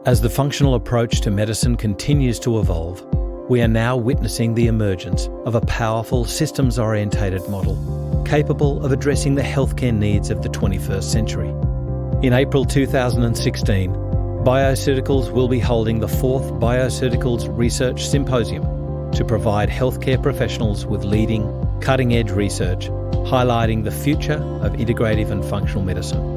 As the functional approach to medicine continues to evolve, we are now witnessing the emergence of a powerful systems-orientated model capable of addressing the healthcare needs of the 21st century. In April 2016, Bioceuticals will be holding the 4th Bioceuticals Research Symposium to provide healthcare professionals with leading, cutting-edge research highlighting the future of integrative and functional medicine.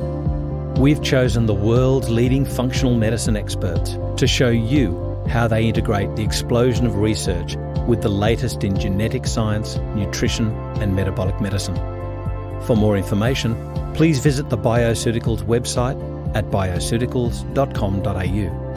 We've chosen the world's leading functional medicine experts to show you how they integrate the explosion of research with the latest in genetic science, nutrition and metabolic medicine. For more information, please visit the Bioceuticals website at bioceuticals.com.au.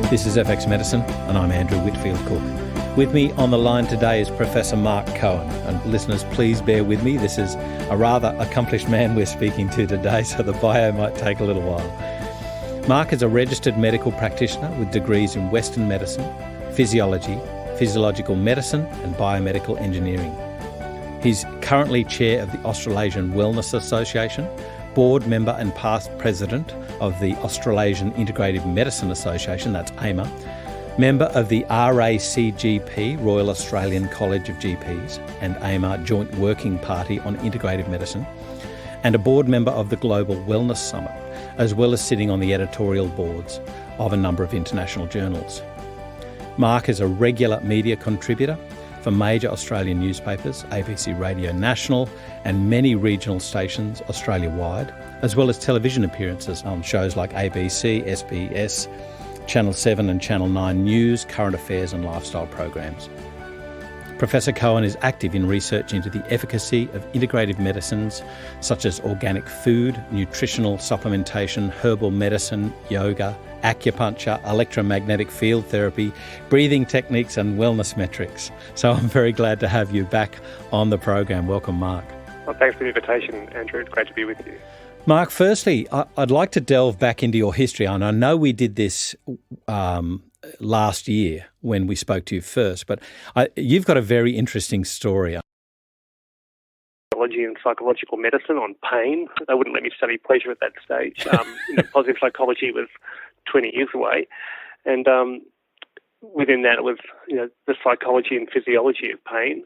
This is FX Medicine, and I'm Andrew Whitfield Cook. With me on the line today is Professor Marc Cohen. And listeners, please bear with me. This is a rather accomplished man we're speaking to today, so the bio might take a little while. Marc is a registered medical practitioner with degrees in Western medicine, physiology, physiological medicine, and biomedical engineering. He's currently chair of the Australasian Wellness Association, board member and past president of the Australasian Integrative Medicine Association, that's AIMA, member of the RACGP, Royal Australian College of GPs, and AIMA Joint Working Party on Integrative Medicine, and a board member of the Global Wellness Summit, as well as sitting on the editorial boards of a number of international journals. Marc is a regular media contributor for major Australian newspapers, ABC Radio National, and many regional stations Australia-wide, as well as television appearances on shows like ABC, SBS, Channel 7 and Channel 9 News, current affairs and lifestyle programs. Professor Cohen is active in research into the efficacy of integrative medicines such as organic food, nutritional supplementation, herbal medicine, yoga, acupuncture, electromagnetic field therapy, breathing techniques and wellness metrics. So I'm very glad to have you back on the program. Welcome, Marc. Well, thanks for the invitation, Andrew. It's great to be with you. Marc, firstly, I'd like to delve back into your history. And I know we did this last year when we spoke to you first, but you've got a very interesting story. Psychology and psychological medicine on pain. They wouldn't let me study pleasure at that stage. Positive psychology was 20 years away. And within that, it was the psychology and physiology of pain.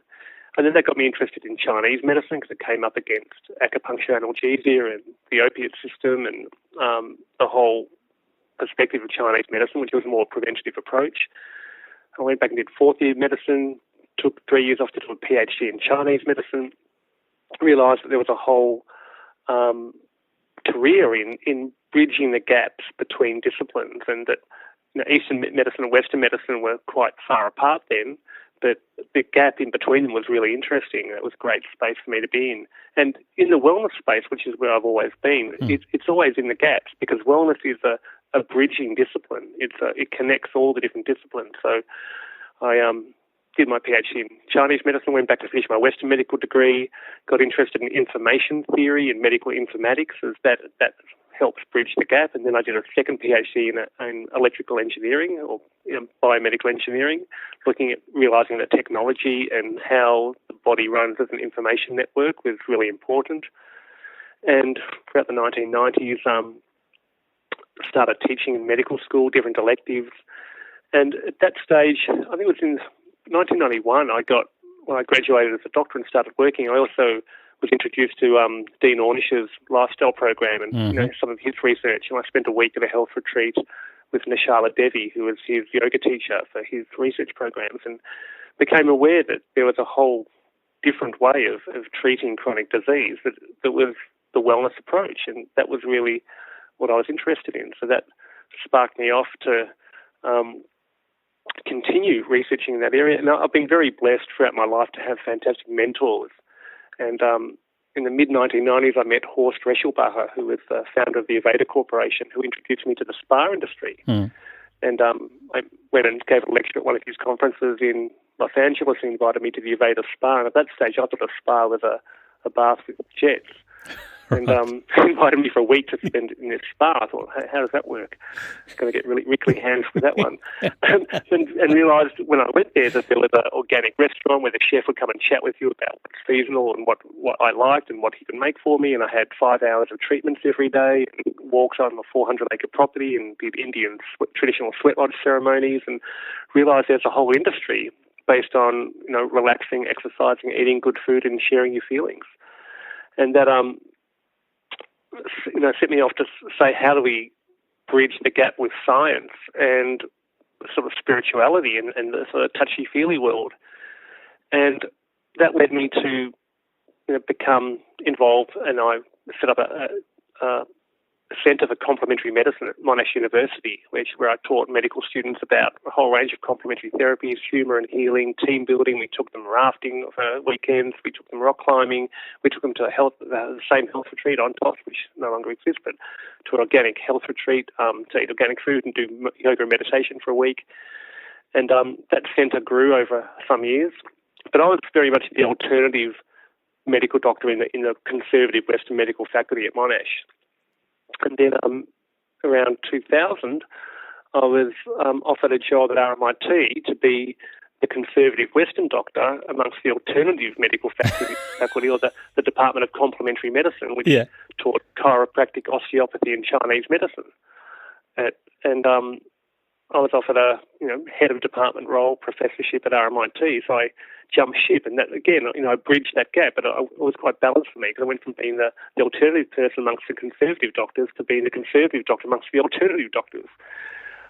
And then that got me interested in Chinese medicine because it came up against acupuncture, analgesia, and the opiate system, and the whole perspective of Chinese medicine, which was a more preventative approach. I went back and did fourth-year medicine, took 3 years off to do a PhD in Chinese medicine, realised that there was a whole career in bridging the gaps between disciplines, and that Eastern medicine and Western medicine were quite far apart then, but the gap in between them was really interesting. It was a great space for me to be in. And in the wellness space, which is where I've always been, it's always in the gaps, because wellness is a bridging discipline. It connects all the different disciplines. So I did my PhD in Chinese medicine, went back to finish my Western medical degree, got interested in information theory and medical informatics, as that helps bridge the gap. And then I did a second PhD in electrical engineering, or biomedical engineering, looking at realising that technology and how the body runs as an information network was really important. And throughout the 1990s, started teaching in medical school, different electives. And at that stage, I think it was in 1991, when I graduated as a doctor and started working, I also was introduced to Dean Ornish's lifestyle program and some of his research. And I spent a week at a health retreat with Nishala Devi, who was his yoga teacher for his research programs, and became aware that there was a whole different way of treating chronic disease that was the wellness approach. And that was really what I was interested in. So that sparked me off to continue researching in that area. And I've been very blessed throughout my life to have fantastic mentors. And in the mid-1990s, I met Horst Reschelbacher, who was the founder of the Aveda Corporation, who introduced me to the spa industry. And I went and gave a lecture at one of his conferences in Los Angeles and invited me to the Aveda Spa. And at that stage, I thought a spa was a a bath with jets. And invited me for a week to spend in this spa. I thought, how does that work? I'm going to get really wrinkly hands with that one. and realised when I went there that there was an organic restaurant where the chef would come and chat with you about what's seasonal and what I liked and what he could make for me. And I had 5 hours of treatments every day and walks on a 400-acre property and did Indian traditional sweat lodge ceremonies, and realised there's a whole industry based on relaxing, exercising, eating good food and sharing your feelings. And that set me off to say, how do we bridge the gap with science and sort of spirituality and the sort of touchy-feely world? And that led me to become involved, and I set up a Centre for Complementary Medicine at Monash University, where I taught medical students about a whole range of complementary therapies, humour and healing, team building. We took them rafting for weekends. We took them rock climbing. We took them to the same health retreat on top, which no longer exists, but to an organic health retreat, to eat organic food and do yoga and meditation for a week. And that centre grew over some years. But I was very much the alternative medical doctor in the conservative Western medical faculty at Monash. And then around 2000, I was offered a job at RMIT to be the conservative Western doctor amongst the alternative medical faculty or the Department of Complementary Medicine, which taught chiropractic, osteopathy and Chinese medicine. And I was offered a head of department role, professorship at RMIT, so I jumped ship, and that again, I bridged that gap, but it was quite balanced for me because I went from being the alternative person amongst the conservative doctors to being the conservative doctor amongst the alternative doctors.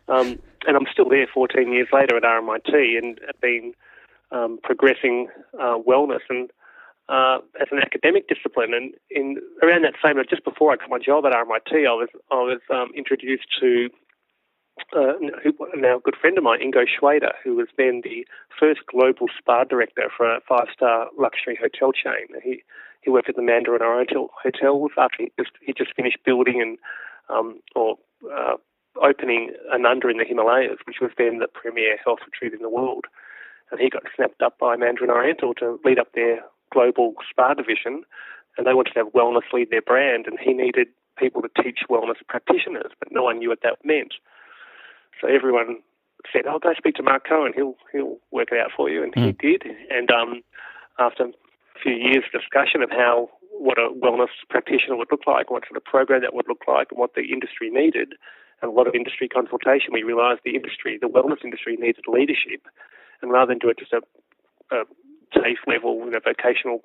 And I'm still there 14 years later at RMIT and have been progressing wellness and as an academic discipline. And in around that same, just before I got my job at RMIT, I was introduced to now a good friend of mine, Ingo Schwader, who was then the first global spa director for a 5-star luxury hotel chain. He worked at the Mandarin Oriental Hotel after he just finished building and opening Ananda in the Himalayas, which was then the premier health retreat in the world. And he got snapped up by Mandarin Oriental to lead up their global spa division, and they wanted to have wellness lead their brand, and he needed people to teach wellness practitioners, but no one knew what that meant. So everyone said, go speak to Marc Cohen, he'll work it out for you, and he did. And after a few years of discussion of what a wellness practitioner would look like, what sort of program that would look like, and what the industry needed, and a lot of industry consultation, we realised the wellness industry needed leadership. And rather than do it just a TAFE level, vocational,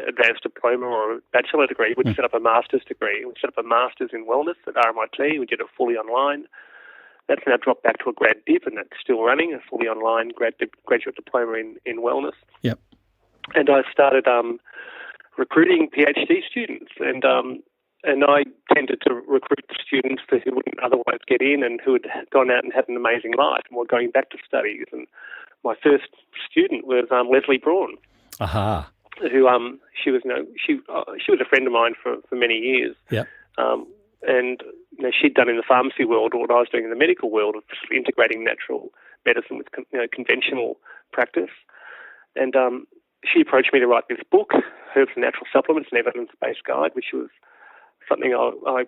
advanced diploma or a bachelor degree, we'd set up a master's degree. We'd set up a master's in wellness at RMIT. We did it fully online. That's now dropped back to a grad dip, and that's still running, a fully online graduate diploma in wellness. Yep. And I started recruiting PhD students, and I tended to recruit students who wouldn't otherwise get in and who had gone out and had an amazing life and were going back to studies. And my first student was Leslie Braun. Aha. Who she was a friend of mine for many years. Yep. And she'd done in the pharmacy world what I was doing in the medical world of integrating natural medicine with conventional practice. And she approached me to write this book, Herbs and Natural Supplements, an Evidence-Based Guide, which was something I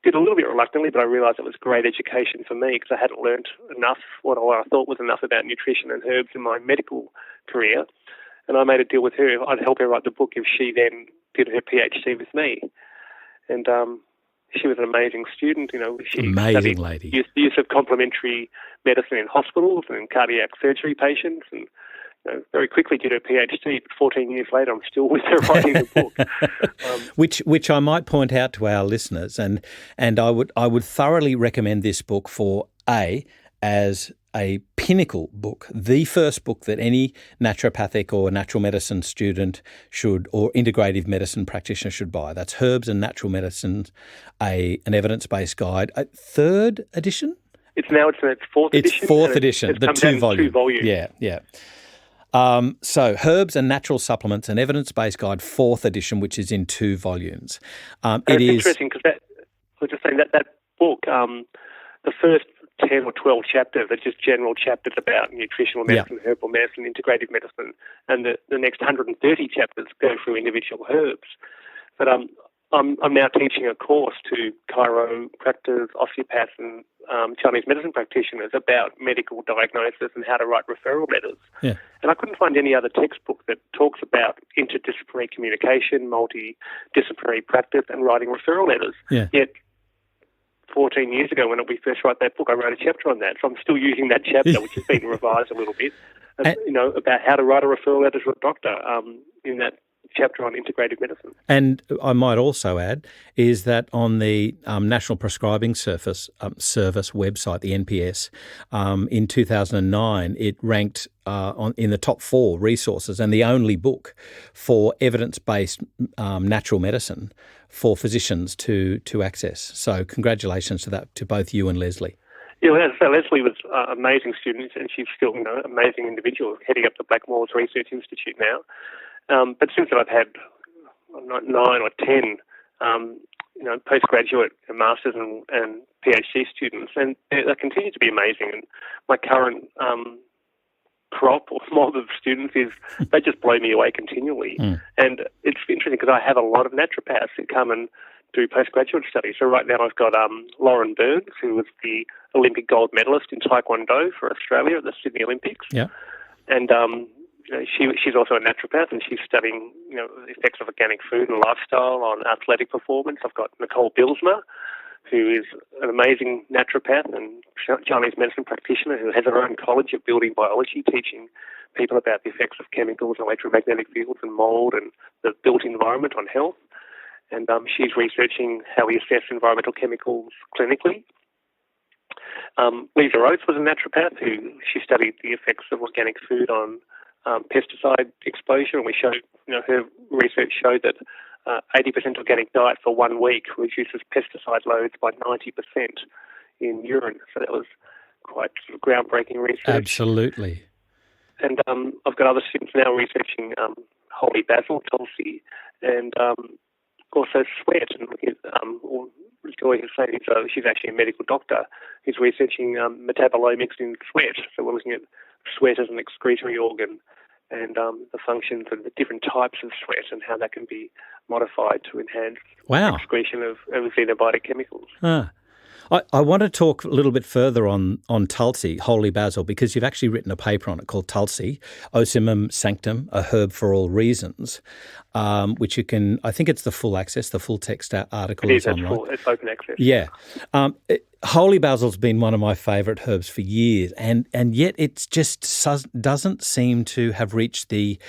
did a little bit reluctantly, but I realised it was great education for me because I hadn't learned enough, what I thought was enough about nutrition and herbs in my medical career. And I made a deal with her. I'd help her write the book if she then did her PhD with me. And she was an amazing student. She amazing studied lady. Use of complementary medicine in hospitals and in cardiac surgery patients, and very quickly did her PhD. But 14 years later, I'm still with her writing the book. Which I might point out to our listeners, and I would thoroughly recommend this book for as a pinnacle book, the first book that any naturopathic or natural medicine student should, or integrative medicine practitioner should buy. That's Herbs and Natural Medicine, an evidence-based guide. Third edition? It's fourth edition. It's fourth edition, it's the two volumes. Yeah. So Herbs and Natural Supplements, an evidence-based guide, fourth edition, which is in 2 volumes. It's interesting because I was just saying that book, the first 10 or 12 chapters are just general chapters about nutritional medicine, herbal medicine, integrative medicine, and the next 130 chapters go through individual herbs. But I'm now teaching a course to chiropractors, osteopaths, and Chinese medicine practitioners about medical diagnosis and how to write referral letters. Yeah. And I couldn't find any other textbook that talks about interdisciplinary communication, multidisciplinary practice, and writing referral letters. Yeah. Yet 14 years ago, when we first wrote that book, I wrote a chapter on that. So I'm still using that chapter, which has been revised a little bit, about how to write a referral letter to a doctor in that chapter on integrative medicine. And I might also add is that on the National Prescribing Service website, the NPS, in 2009, it ranked in the top 4 resources and the only book for evidence-based natural medicine for physicians to access. So congratulations to both you and Leslie. Yeah, so Leslie was an amazing student, and she's still an amazing individual, heading up the Blackmores Research Institute now. But since I've had 9 or 10, postgraduate and masters and PhD students, and they continue to be amazing. And my current crop or mob of students they just blow me away continually. And it's interesting because I have a lot of naturopaths who come and do postgraduate studies. So right now I've got Lauren Burns, who was the Olympic gold medalist in Taekwondo for Australia at the Sydney Olympics. Yeah. And she's also a naturopath, and she's studying the effects of organic food and lifestyle on athletic performance. I've got Nicole Bilsma, who is an amazing naturopath and Chinese medicine practitioner who has her own college of building biology, teaching people about the effects of chemicals and electromagnetic fields and mold and the built environment on health. And she's researching how we assess environmental chemicals clinically. Lisa Oates was a naturopath who she studied the effects of organic food on pesticide exposure, and we showed, her research showed that 80% organic diet for 1 week reduces pesticide loads by 90% in urine. So that was quite sort of groundbreaking research. Absolutely. And I've got other students now researching Holy Basil, Tulsi, and also sweat. And Joy is saying she's actually a medical doctor who's researching metabolomics in sweat. So we're looking at sweat as an excretory organ and the functions and the different types of sweat and how that can be modified to enhance excretion of xenobiotic chemicals. I want to talk a little bit further on Tulsi, Holy Basil, because you've actually written a paper on it called Tulsi, Ocimum Sanctum, a herb for all reasons, which you can, I think it's the full text article. It is online. It's open access. Yeah. Holy Basil's been one of my favourite herbs for years, and yet it just doesn't seem to have reached the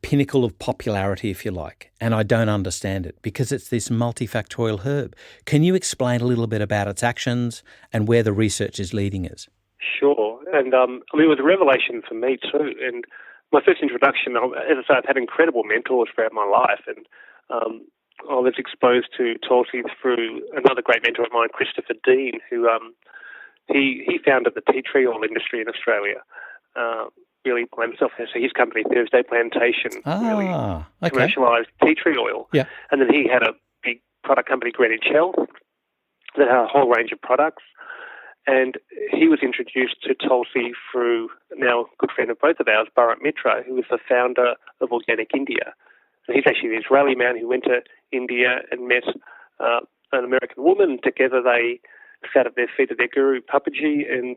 pinnacle of popularity, if you like, and I don't understand it because it's this multifactorial herb. Can you explain a little bit about its actions and where the research is leading us? Sure, and it was a revelation for me too, and my first introduction, as I say, I've had incredible mentors throughout my life, and I was exposed to Tulsi through another great mentor of mine, Christopher Dean, who he founded the tea tree oil industry in Australia. Really by himself. So his company, Thursday Plantation, commercialised tea tree oil. Yeah. And then he had a big product company, Greenwich Health, that had a whole range of products. And he was introduced to Tulsi through now a good friend of both of ours, Bharat Mitra, who was the founder of Organic India. So he's actually an Israeli man who went to India and met an American woman. Together they sat at their feet of their guru, Papaji, and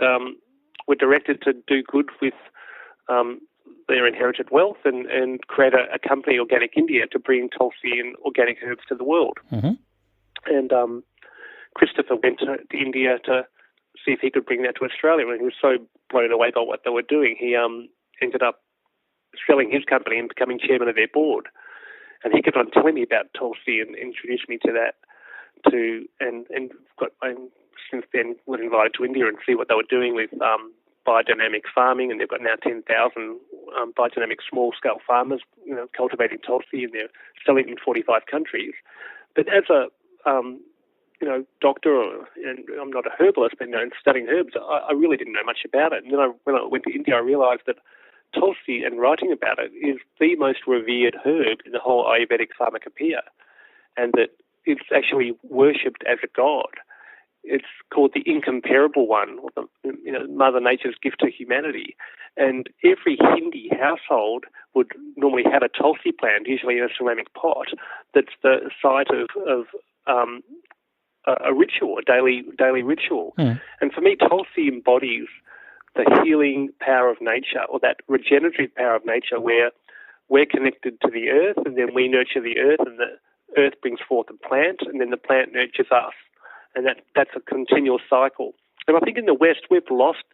were directed to do good with their inherited wealth and create a company, Organic India, to bring Tulsi and organic herbs to the world. Mm-hmm. And Christopher went to India to see if he could bring that to Australia, and he was so blown away by what they were doing, he ended up selling his company and becoming chairman of their board. And he kept on telling me about Tulsi and introduced me to that and since then was invited to India and see what they were doing with biodynamic farming, and they've got now 10,000 biodynamic small-scale farmers, cultivating Tulsi, and they're selling it in 45 countries. But as a doctor, and I'm not a herbalist, but studying herbs, I really didn't know much about it. And then when I went to India, I realised that Tulsi, and writing about it, is the most revered herb in the whole Ayurvedic pharmacopoeia, and that it's actually worshipped as a god. It's called the incomparable one, or Mother Nature's gift to humanity. And every Hindi household would normally have a Tulsi plant, usually in a ceramic pot, that's the site of a ritual, a daily ritual. And for me, Tulsi embodies the healing power of nature, or that regenerative power of nature, where we're connected to the earth, and then we nurture the earth, and the earth brings forth a plant, and then the plant nurtures us. And that's a continual cycle. And I think in the West, we've lost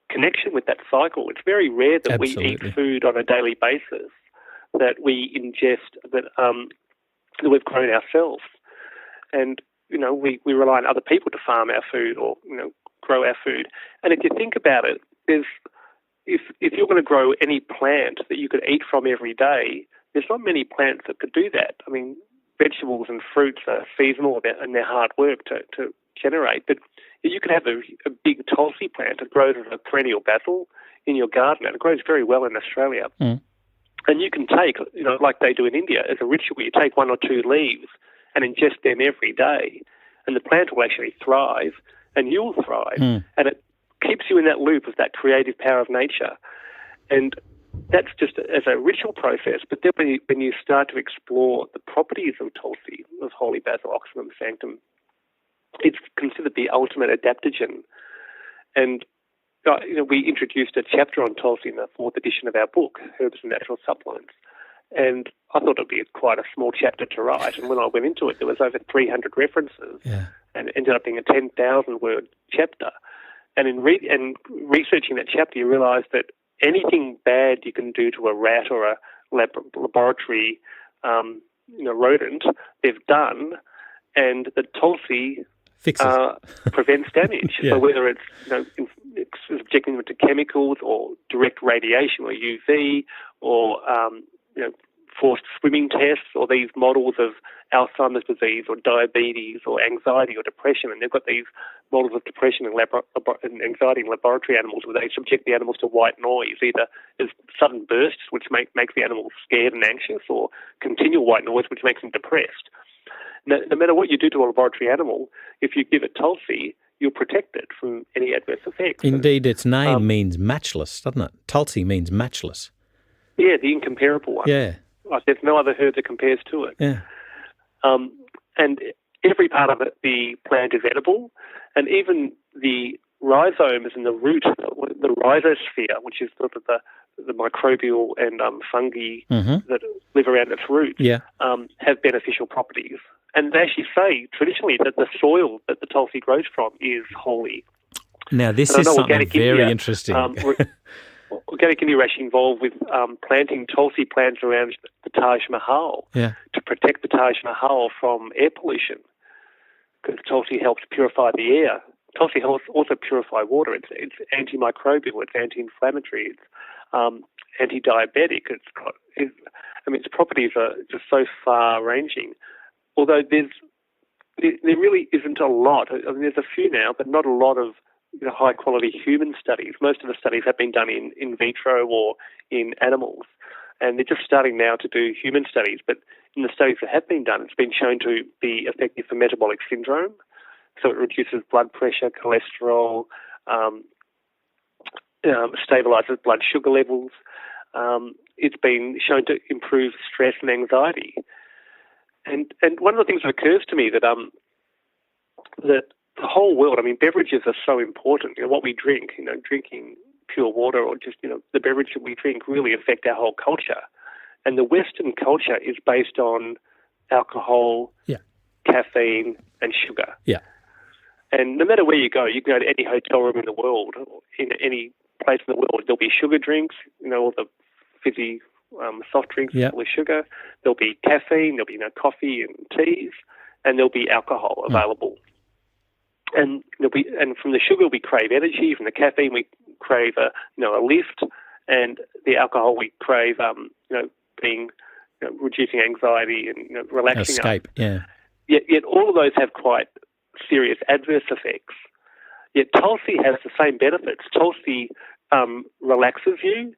connection with that cycle. It's very rare that Absolutely. we eat food on a daily basis, that we ingest, that we've grown ourselves. And, we rely on other people to farm our food or, grow our food. And if you think about it, if you're going to grow any plant that you could eat from every day, there's not many plants that could do that. I mean, vegetables and fruits are seasonal and they're hard work to generate. But you could have a big Tulsi plant that grows as a perennial basil in your garden, and it grows very well in Australia. And you can take, like they do in India, as a ritual, you take 1 or 2 leaves and ingest them every day, and the plant will actually thrive, and you'll thrive. And it keeps you in that loop of that creative power of nature. And that's just as a ritual process. But then when you start to explore the properties of Tulsi, of Holy Basil, Oxymum sanctum, it's considered the ultimate adaptogen. And we introduced a chapter on Tulsi in the 4th edition of our book, Herbs and Natural Supplements. And I thought it would be quite a small chapter to write. And when I went into it, there was over 300 references. And it ended up being a 10,000-word chapter. And in researching that chapter, you realise that anything bad you can do to a rat or a laboratory rodent, they've done, and the Tulsi prevents damage. So whether it's subjecting them to chemicals or direct radiation or UV or forced swimming tests or these models of Alzheimer's disease or diabetes or anxiety or depression, and they've got these models of depression and anxiety in laboratory animals where they subject the animals to white noise, either as sudden bursts, which makes the animals scared and anxious, or continual white noise, which makes them depressed. No matter what you do to a laboratory animal, if you give it Tulsi, you'll protect it from any adverse effects. Indeed, its name means matchless, doesn't it? Tulsi means matchless. Yeah, the incomparable one. Yeah. Like there's no other herb that compares to it. Yeah. And every part of it, the plant is edible, and even the rhizomes and the root, the rhizosphere, which is sort of the microbial and fungi that live around its roots, have beneficial properties. And they actually say, traditionally, that the soil that the Tulsi grows from is holy. Now, this is something very interesting. Organic India are actually involved with planting Tulsi plants around the Taj Mahal to protect the Taj Mahal from air pollution, because Tulsi helps purify the air. Tulsi helps also purify water. It's antimicrobial, it's anti-inflammatory, it's anti-diabetic. Its properties are just so far-ranging. Although there really isn't a lot. I mean, there's a few now, but not a lot of high-quality human studies. Most of the studies have been done in vitro or in animals, and they're just starting now to do human studies. But in the studies that have been done, it's been shown to be effective for metabolic syndrome. So it reduces blood pressure, cholesterol, stabilizes blood sugar levels. It's been shown to improve stress and anxiety. And one of the things that occurs to me that the whole world, I mean, beverages are so important. What we drink, drinking pure water or just, the beverage that we drink really affect our whole culture. And the Western culture is based on alcohol, caffeine, and sugar. Yeah. And no matter where you go to any hotel room in the world, or in any place in the world, there'll be sugar drinks, all the fizzy soft drinks with sugar. There'll be caffeine, there'll be coffee and teas, and there'll be alcohol available. And from the sugar we crave energy, from the caffeine we crave a lift, and the alcohol we crave being reducing anxiety and relaxing. Escape, Yet all of those have quite serious adverse effects. Yet Tulsi has the same benefits. Tulsi relaxes you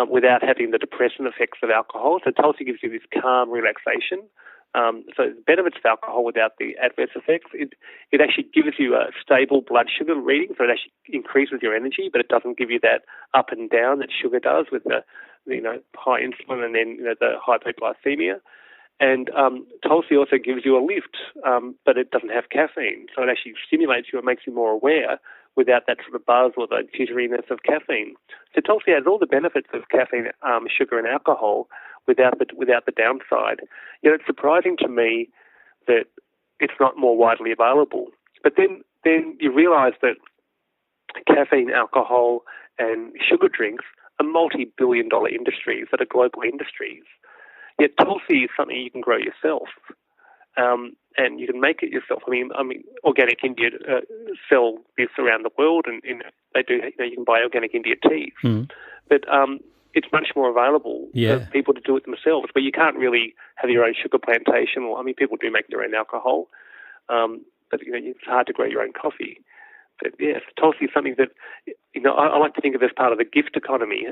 without having the depressant effects of alcohol. So Tulsi gives you this calm relaxation So the benefits of alcohol without the adverse effects, it actually gives you a stable blood sugar reading, so it actually increases your energy, but it doesn't give you that up and down that sugar does with the high insulin and then the hypoglycemia. And Tulsi also gives you a lift, but it doesn't have caffeine, so it actually stimulates you and makes you more aware without that sort of buzz or the jitteriness of caffeine. So Tulsi has all the benefits of caffeine, sugar, and alcohol without the downside. Yet it's surprising to me that it's not more widely available. But then you realise that caffeine, alcohol, and sugar drinks are multi-billion-dollar industries that are global industries. Yet Tulsi is something you can grow yourself, and you can make it yourself. I mean, Organic India sell this around the world, and they do. You can buy Organic India teas, but it's much more available for people to do it themselves. But you can't really have your own sugar plantation, or people do make their own alcohol, but it's hard to grow your own coffee. But yes, Tulsi is something that I like to think of as part of the gift economy,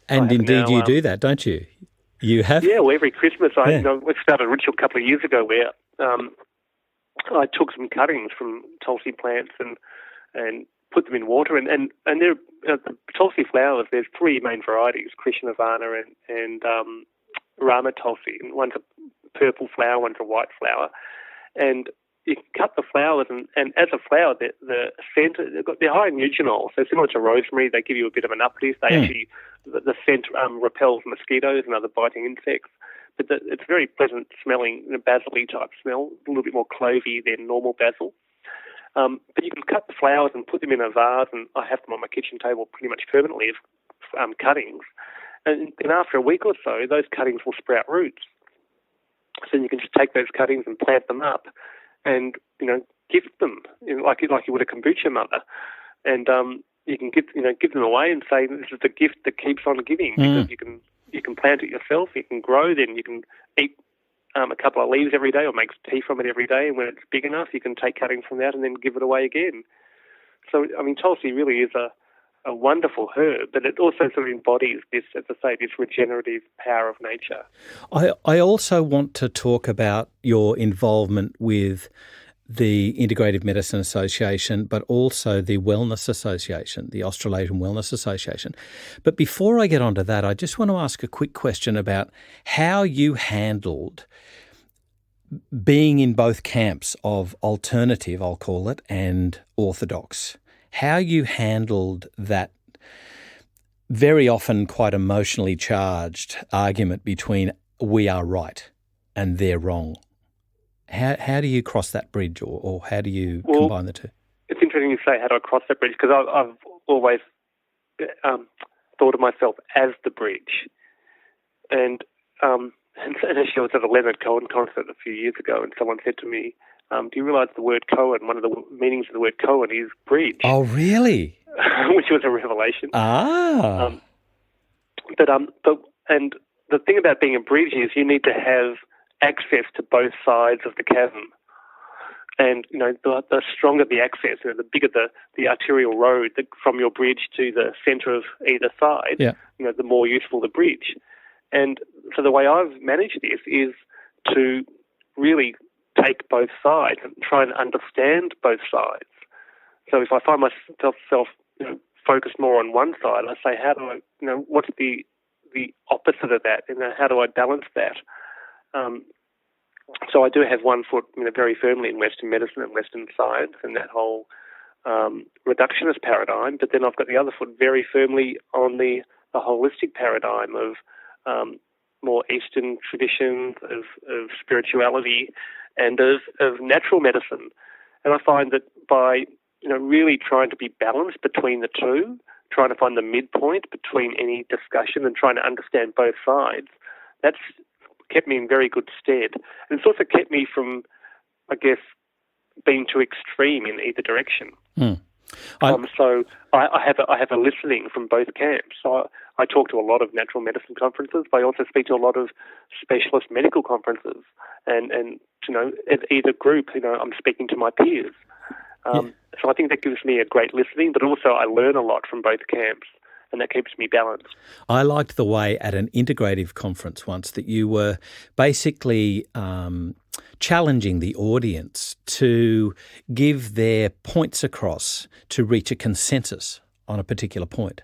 and indeed you do that, don't you? You have? Yeah, well, every Christmas we started a ritual a couple of years ago where I took some cuttings from Tulsi plants and put them in water, and they're the Tulsi flowers. There's three main varieties: Krishnavana and Rama Tulsi. And one's a purple flower, one's a white flower, and you can cut the flowers, and as a flower, the scent, they're high in eugenol, so similar to rosemary, they give you a bit of an uplift. They actually, the scent repels mosquitoes and other biting insects, but it's very pleasant smelling, basil-y type smell, a little bit more clovey than normal basil. But you can cut the flowers and put them in a vase, and I have them on my kitchen table pretty much permanently as cuttings. And then after a week or so, those cuttings will sprout roots. So you can just take those cuttings and plant them up, and gift them like you would a kombucha mother, and you can give them away and say this is the gift that keeps on giving, because you can plant it yourself, you can grow, then you can eat a couple of leaves every day or make tea from it every day, and when it's big enough you can take cuttings from that and then give it away again. So Tulsi really is a wonderful herb, but it also sort of embodies this, as I say, this regenerative power of nature. I also want to talk about your involvement with the Integrative Medicine Association, but also the Wellness Association, the Australasian Wellness Association. But before I get onto that, I just want to ask a quick question about how you handled being in both camps of alternative, I'll call it, and orthodox. How you handled that very often quite emotionally charged argument between we are right and they're wrong. How do you cross that bridge, or how do you combine the two? It's interesting you say how do I cross that bridge, because I've always thought of myself as the bridge. And actually I was at a Leonard Cohen concert a few years ago, and someone said to me, do you realise the word Cohen, one of the meanings of the word Cohen is bridge? Oh, really? Which was a revelation. Ah. But the thing about being a bridge is you need to have access to both sides of the chasm. And, the stronger the access, the bigger the arterial road from your bridge to the centre of either side, the more useful the bridge. And so the way I've managed this is to really take both sides and try and understand both sides. So if I find myself focused more on one side, I say, how do I, what's the opposite of that? How do I balance that? So I do have one foot, very firmly in Western medicine and Western science and that whole reductionist paradigm, but then I've got the other foot very firmly on the holistic paradigm of more Eastern traditions, of spirituality, and of natural medicine. And I find that by really trying to be balanced between the two, trying to find the midpoint between any discussion and trying to understand both sides, that's kept me in very good stead. And it's also kept me from, I guess, being too extreme in either direction. So I have a listening from both camps. So I talk to a lot of natural medicine conferences, but I also speak to a lot of specialist medical conferences. And at either group, I'm speaking to my peers. So I think that gives me a great listening, but also I learn a lot from both camps. and that keeps me balanced. I liked the way at an integrative conference once that you were basically challenging the audience to give their points across to reach a consensus on a particular point.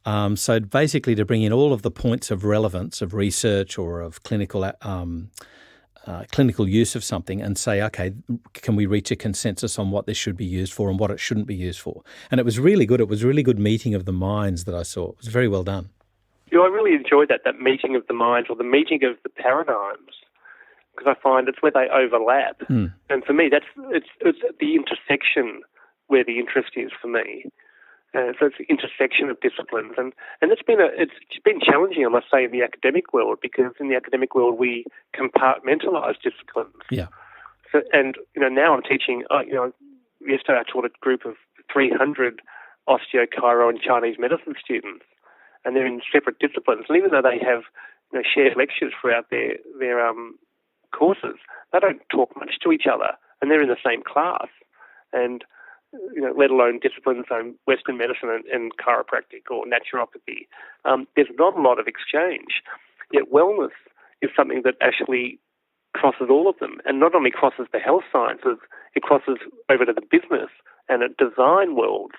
So basically to bring in all of the points of relevance of research or of clinical use of something and say, okay, can we reach a consensus on what this should be used for and what it shouldn't be used for? And it was really good. It was a really good meeting of the minds that I saw. It was very well done. Yeah, I really enjoyed that meeting of the minds or the meeting of the paradigms, because I find it's where they overlap. And for me, it's the intersection where the interest is for me. So it's the intersection of disciplines, and it's been challenging, I must say, in the academic world, because in the academic world we compartmentalise disciplines. Yeah. So, and now I'm teaching. Yesterday I taught a group of 300 osteo, chiro, and Chinese medicine students, and they're in separate disciplines. And even though they have shared lectures throughout their courses, they don't talk much to each other, and they're in the same class, and let alone disciplines on Western medicine and chiropractic or naturopathy. There's not a lot of exchange. Yet wellness is something that actually crosses all of them, and not only crosses the health sciences, it crosses over to the business and at design worlds.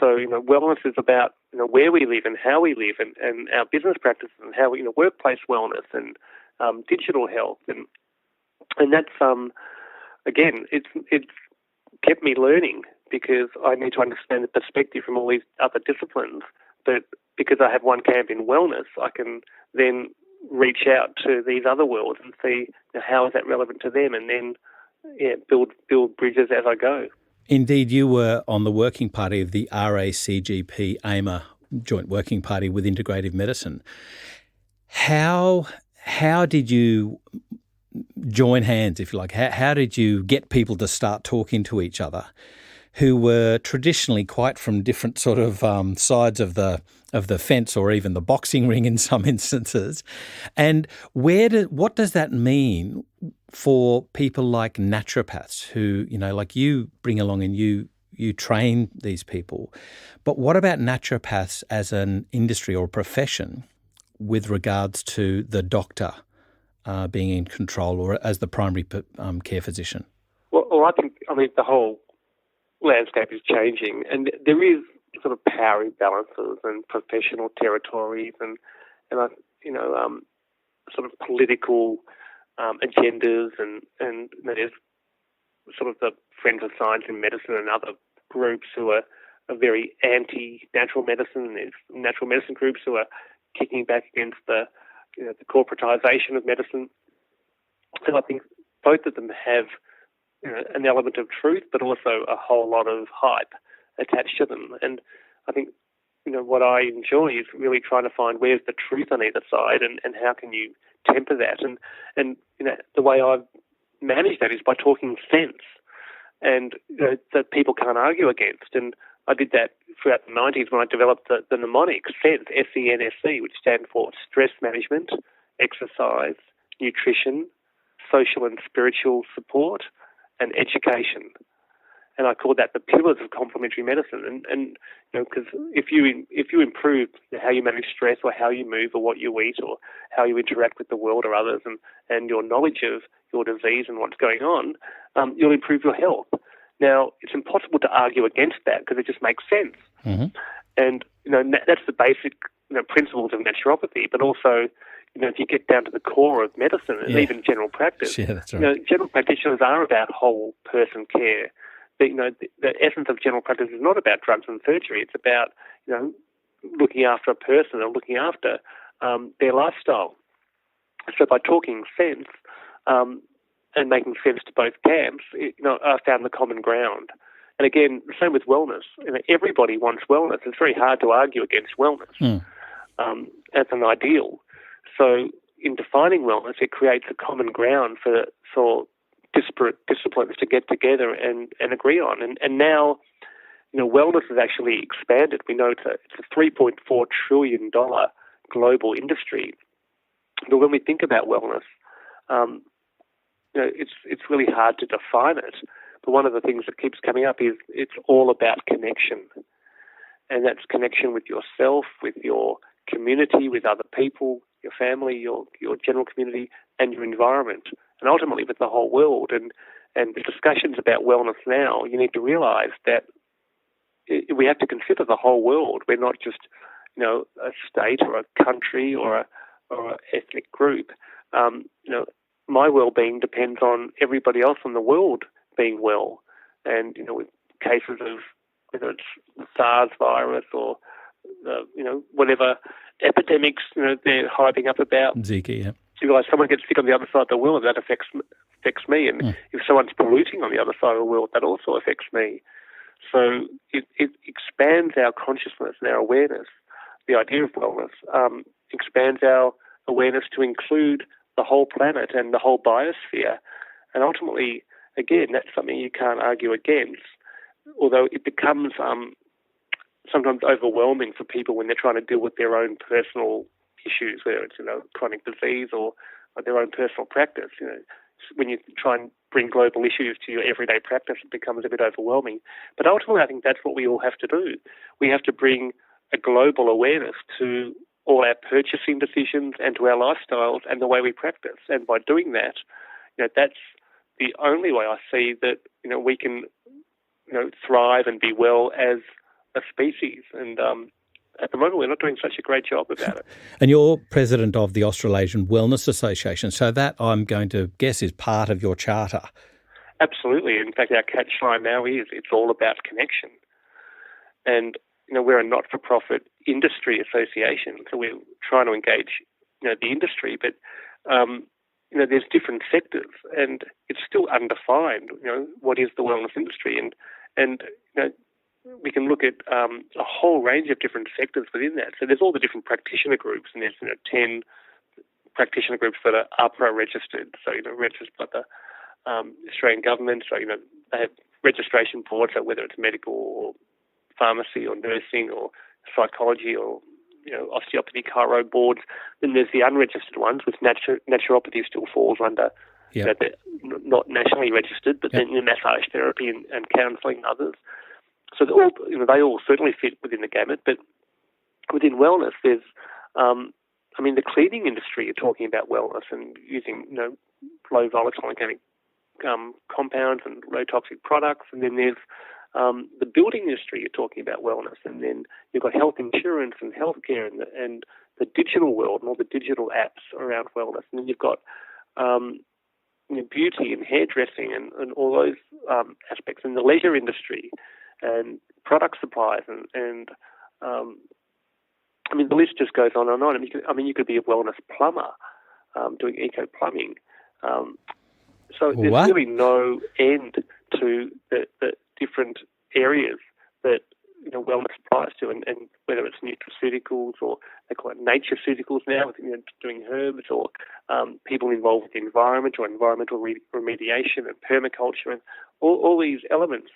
So, wellness is about where we live and how we live, and our business practices and how workplace wellness and digital health, and that's again, it's kept me learning, because I need to understand the perspective from all these other disciplines. But because I have one camp in wellness, I can then reach out to these other worlds and see how is that relevant to them, and then build bridges as I go. Indeed, you were on the working party of the RACGP AIMA joint working party with integrative medicine. How did you join hands, if you like? How did you get people to start talking to each other who were traditionally quite from different sort of sides of the fence, or even the boxing ring in some instances? And what does that mean for people like naturopaths who, like you bring along and you train these people? But what about naturopaths as an industry or profession with regards to the doctor being in control, or as the primary care physician? Well, I think the whole landscape is changing, and there is sort of power imbalances and professional territories, and sort of political agendas, and there's sort of the Friends of Science in Medicine and other groups who are very anti-natural medicine, and there's natural medicine groups who are kicking back against the corporatization of medicine. And I think both of them have an element of truth, but also a whole lot of hype attached to them. And I think what I enjoy is really trying to find where's the truth on either side, and how can you temper that. And the way I've managed that is by talking sense, and that people can't argue against. And I did that throughout the 90s when I developed the mnemonic SENSE, SENSE, which stands for stress management, exercise, nutrition, social and spiritual support, and education. And I called that the pillars of complementary medicine. And because if you improve how you manage stress, or how you move, or what you eat, or how you interact with the world or others, and your knowledge of your disease and what's going on, you'll improve your health. Now, it's impossible to argue against that, because it just makes sense. Mm-hmm. And that's the basic principles of naturopathy. But also, if you get down to the core of medicine and even general practice, that's right. General practitioners are about whole person care. The essence of general practice is not about drugs and surgery. It's about looking after a person and looking after their lifestyle. So by talking sense and making sense to both camps, I found the common ground. And again, the same with wellness. Everybody wants wellness. It's very hard to argue against wellness as an ideal. So in defining wellness, it creates a common ground for disparate disciplines to get together and agree on. And now, wellness has actually expanded. We know it's a $3.4 trillion global industry. But when we think about wellness, it's really hard to define it. But one of the things that keeps coming up is it's all about connection. and that's connection with yourself, with your community, with other people, your family, your general community, and your environment, and ultimately with the whole world. And the discussions about wellness now, you need to realise that we have to consider the whole world. We're not just, a state or a country or a ethnic group. My well-being depends on everybody else in the world being well. And, with cases of whether it's the SARS virus or, whatever epidemics, they're hyping up about. Zika, yeah. You realise someone gets sick on the other side of the world, that affects me. And if someone's polluting on the other side of the world, that also affects me. So it expands our consciousness and our awareness. The idea of wellness expands our awareness to include the whole planet and the whole biosphere. And ultimately, again, that's something you can't argue against, although it becomes sometimes overwhelming for people when they're trying to deal with their own personal issues, whether it's, chronic disease or their own personal practice. When you try and bring global issues to your everyday practice, it becomes a bit overwhelming. But ultimately, I think that's what we all have to do. We have to bring a global awareness to all our purchasing decisions and to our lifestyles and the way we practice. And by doing that, that's the only way I see that, we can, thrive and be well as a species. And at the moment, we're not doing such a great job about it. And you're president of the Australasian Wellness Association, so that, I'm going to guess, is part of your charter. Absolutely. In fact, our catchline now is it's all about connection. And, we're a not-for-profit industry association, so we're trying to engage, the industry, but, there's different sectors, and it's still undefined, what is the wellness industry. And we can look at a whole range of different sectors within that. So there's all the different practitioner groups, and there's 10 practitioner groups that are APRA registered, so registered by the Australian government. So they have registration boards, so whether it's medical or pharmacy or nursing or psychology or osteopathy, chiro boards. Then there's the unregistered ones, which naturopathy still falls under. Yep. They're not nationally registered, but then massage therapy and counselling and others. So they all certainly fit within the gamut. But within wellness, there's, the cleaning industry. You're talking about wellness and using, low volatile organic compounds and low toxic products. And then there's the building industry. You're talking about wellness. And then you've got health insurance and healthcare and the digital world and all the digital apps around wellness. And then you've got beauty and hairdressing and all those aspects. And the leisure industry and product supplies and the list just goes on and on. You could be a wellness plumber doing eco plumbing. So there's really no end to the different areas that wellness applies to, and whether it's nutraceuticals or they call it naturaceuticals now, with doing herbs, or people involved with the environment or environmental remediation and permaculture, and all these elements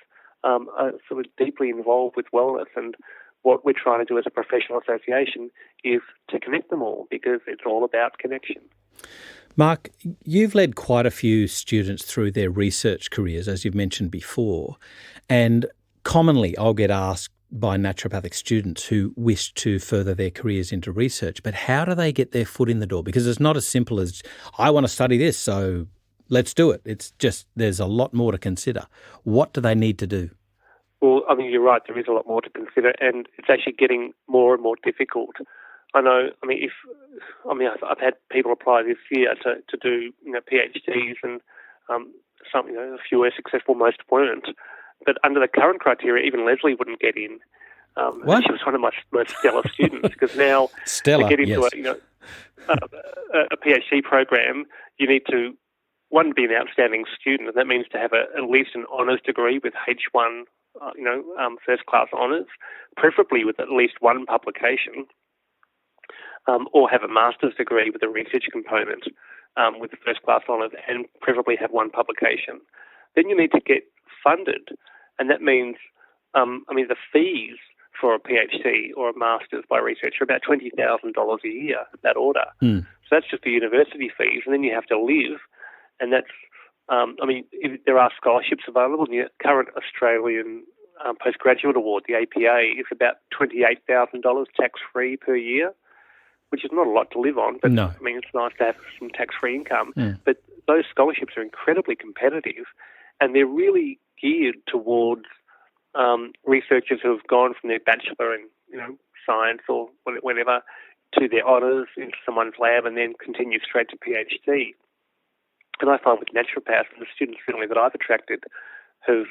are sort of deeply involved with wellness. And what we're trying to do as a professional association is to connect them all, because it's all about connection. Marc, you've led quite a few students through their research careers, as you've mentioned before, and commonly I'll get asked by naturopathic students who wish to further their careers into research, but how do they get their foot in the door? Because it's not as simple as, I want to study this, so let's do it. It's just, there's a lot more to consider. What do they need to do? Well, you're right, there is a lot more to consider, and it's actually getting more and more difficult. I know, I've had people apply this year to do, PhDs, and a few were successful, most weren't. But under the current criteria, even Leslie wouldn't get in. What? She was one of my most stellar students, because now to get into a PhD program, you need to, one, be an outstanding student, and that means to have at least an honours degree with H1, first-class honours, preferably with at least one publication, or have a master's degree with a research component with the first-class honours, and preferably have one publication. Then you need to get funded, and that means, the fees for a PhD or a master's by research are about $20,000 a year, that order. So that's just the university fees, and then you have to live, and that's, there are scholarships available. The current Australian postgraduate award, the APA, is about $28,000 tax-free per year, which is not a lot to live on, but No. I mean, it's nice to have some tax-free income. Mm. But those scholarships are incredibly competitive, and they're really geared towards researchers who have gone from their bachelor in science or whatever to their honours into someone's lab and then continue straight to PhD. And I find with naturopaths, the students certainly that I've attracted have,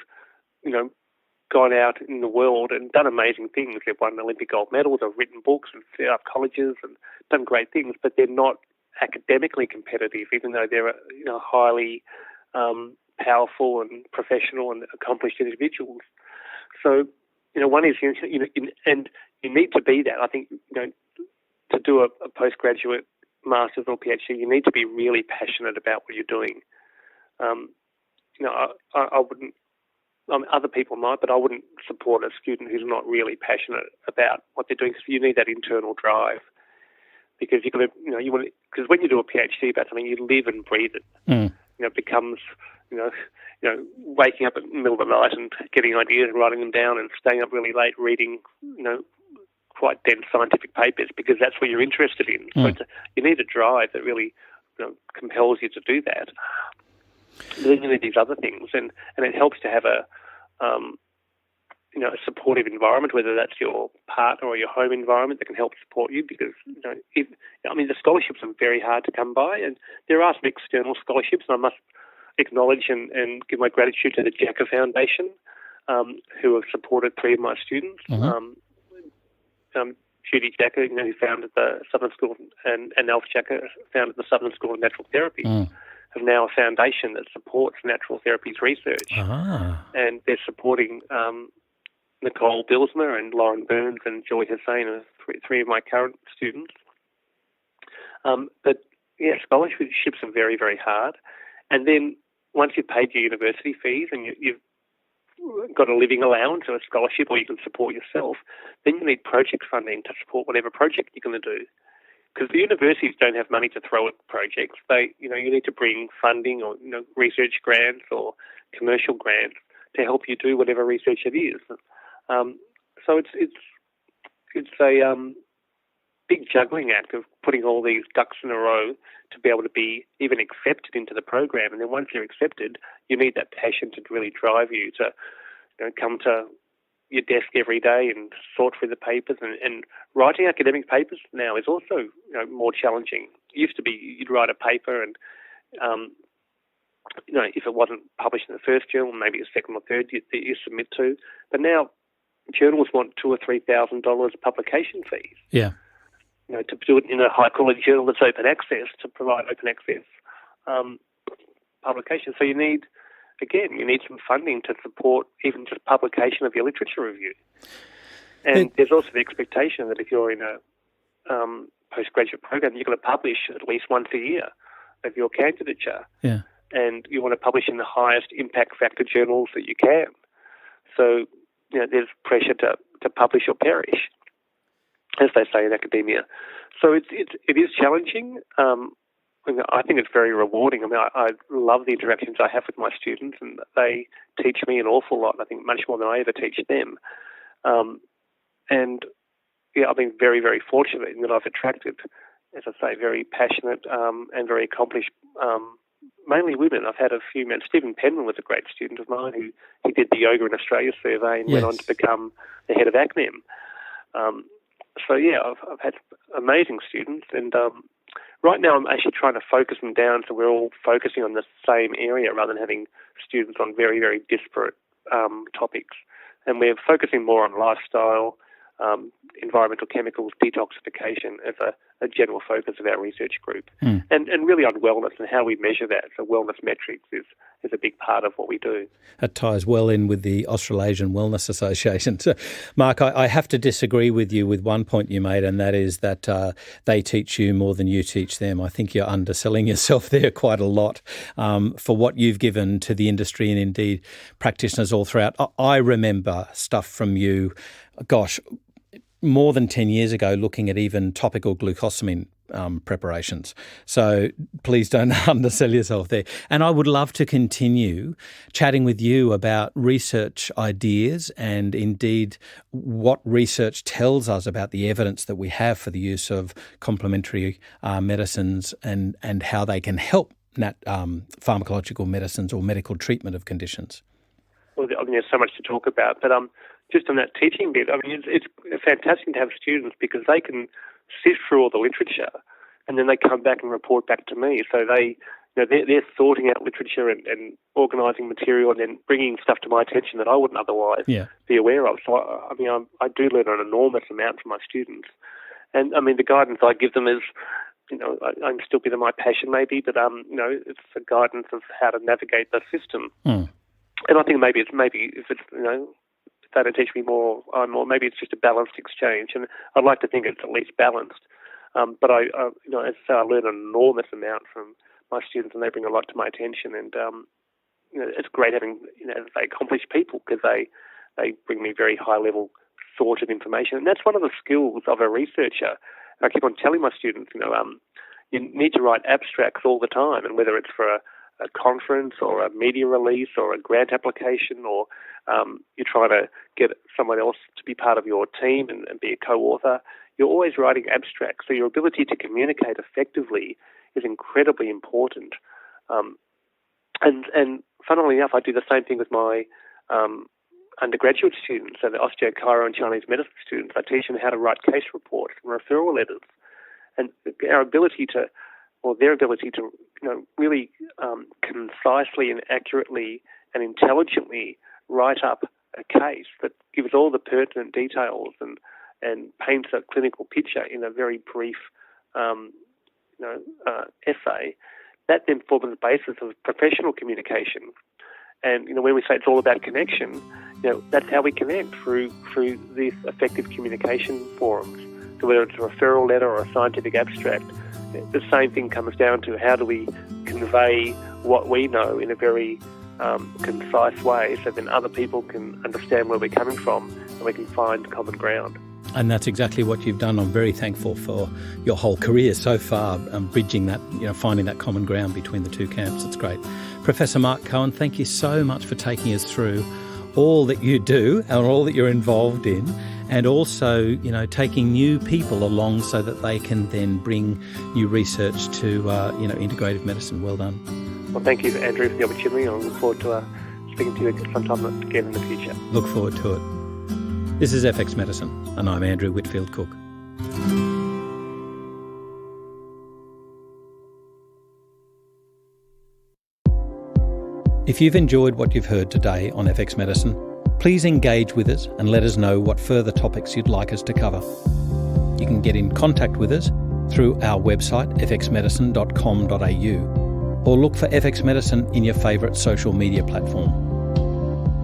gone out in the world and done amazing things. They've won Olympic gold medals, they've written books and set up colleges and done great things, but they're not academically competitive, even though they're highly powerful and professional and accomplished individuals. So, one is, and you need to be that. I think, to do a postgraduate master's or PhD, you need to be really passionate about what you're doing. I wouldn't, other people might, but I wouldn't support a student who's not really passionate about what they're doing, because you need that internal drive. Because you're going to, because when you do a PhD about something, you live and breathe it. Mm. It becomes, waking up in the middle of the night and getting ideas and writing them down and staying up really late reading, quite dense scientific papers, because that's what you're interested in. Mm. So you need a drive that really compels you to do that. But then you need these other things, and it helps to have a supportive environment, whether that's your partner or your home environment that can help support you, because the scholarships are very hard to come by, and there are some external scholarships, and I must acknowledge and give my gratitude to the Jacker Foundation, who have supported 3 of my students. Mm-hmm. Judy Jacker, who founded the Southern School, and Alf Jacker founded the Southern School of Natural Therapies, have now a foundation that supports natural therapies research. Ah. And they're supporting Nicole Bilsma and Lauren Burns and Joy Hussain, are 3 of my current students. But scholarships are very, very hard. And then once you've paid your university fees and you've got a living allowance or a scholarship, or you can support yourself, then you need project funding to support whatever project you're going to do. Because the universities don't have money to throw at projects. You need to bring funding or research grants or commercial grants to help you do whatever research it is. So it's a big juggling act of putting all these ducks in a row to be able to be even accepted into the program. And then once you're accepted, you need that passion to really drive you to come to your desk every day and sort through the papers. And writing academic papers now is also more challenging. It used to be you'd write a paper and if it wasn't published in the first journal, maybe a second or third you submit to. But now journals want $2,000 or $3,000 publication fees. Yeah. To do it in a high-quality journal that's open access, to provide open access publication. So you need some funding to support even just publication of your literature review. And there's also the expectation that if you're in a postgraduate program, you're going to publish at least once a year of your candidature. Yeah. And you want to publish in the highest impact factor journals that you can. So, there's pressure to publish or perish, as they say in academia. So it is challenging. I think it's very rewarding. I love the interactions I have with my students, and they teach me an awful lot, I think much more than I ever teach them. I've been very, very fortunate in that I've attracted, as I say, very passionate and very accomplished, mainly women. I've had a few men. Stephen Penman was a great student of mine he did the Yoga in Australia survey and went on to become the head of ACNEM. I've had amazing students, and right now I'm actually trying to focus them down so we're all focusing on the same area rather than having students on very, very disparate topics. And we're focusing more on lifestyle, environmental chemicals, detoxification as a general focus of our research group. And really on wellness and how we measure that. So wellness metrics is a big part of what we do. That ties well in with the Australasian Wellness Association. So, Marc, I have to disagree with you with one point you made, and that is that they teach you more than you teach them. I think you're underselling yourself there quite a lot for what you've given to the industry and indeed practitioners all throughout. I remember stuff from you, more than 10 years ago, looking at even topical glucosamine preparations. So please don't undersell yourself there. And I would love to continue chatting with you about research ideas and indeed what research tells us about the evidence that we have for the use of complementary medicines and how they can help pharmacological medicines or medical treatment of conditions. Well, I mean, there's so much to talk about, but just on that teaching bit, I mean, it's fantastic to have students because they can sift through all the literature and then they come back and report back to me. So they're sorting out literature and organising material and then bringing stuff to my attention that I wouldn't otherwise be aware of. So, I do learn an enormous amount from my students. And, I mean, the guidance I give them is, I'm still a bit of my passion maybe, but, it's the guidance of how to navigate the system. Mm. And I think maybe if it's, if they don't teach me more, maybe it's just a balanced exchange. And I'd like to think it's at least balanced. But as I say, I learn an enormous amount from my students, and they bring a lot to my attention. And it's great having they accomplished people because they bring me very high level sort of information, and that's one of the skills of a researcher. I keep on telling my students, you need to write abstracts all the time, and whether it's for a conference or a media release or a grant application, or you're trying to get someone else to be part of your team and be a co-author, you're always writing abstracts. So your ability to communicate effectively is incredibly important. And funnily enough, I do the same thing with my undergraduate students, so the osteo-chiro and Chinese medicine students. I teach them how to write case reports and referral letters. And their ability to really concisely and accurately and intelligently write up a case that gives all the pertinent details and paints a clinical picture in a very brief essay, that then forms the basis of professional communication. And when we say it's all about connection, that's how we connect through these effective communication forums. So whether it's a referral letter or a scientific abstract, the same thing comes down to how do we convey what we know in a very concise way so then other people can understand where we're coming from and we can find common ground. And that's exactly what you've done. I'm very thankful for your whole career so far, bridging that, finding that common ground between the two camps. It's great. Professor Marc Cohen, thank you so much for taking us through all that you do and all that you're involved in, and also, taking new people along so that they can then bring new research to, integrative medicine. Well done. Well, thank you, Andrew, for the opportunity. I look forward to speaking to you sometime again in the future. Look forward to it. This is FX Medicine, and I'm Andrew Whitfield Cook. If you've enjoyed what you've heard today on FX Medicine, please engage with us and let us know what further topics you'd like us to cover. You can get in contact with us through our website, fxmedicine.com.au, or look for FX Medicine in your favourite social media platform.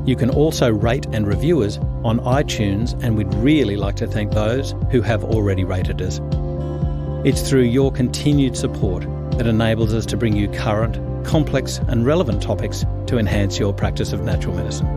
You can also rate and review us on iTunes, and we'd really like to thank those who have already rated us. It's through your continued support that enables us to bring you current, complex and relevant topics to enhance your practice of natural medicine.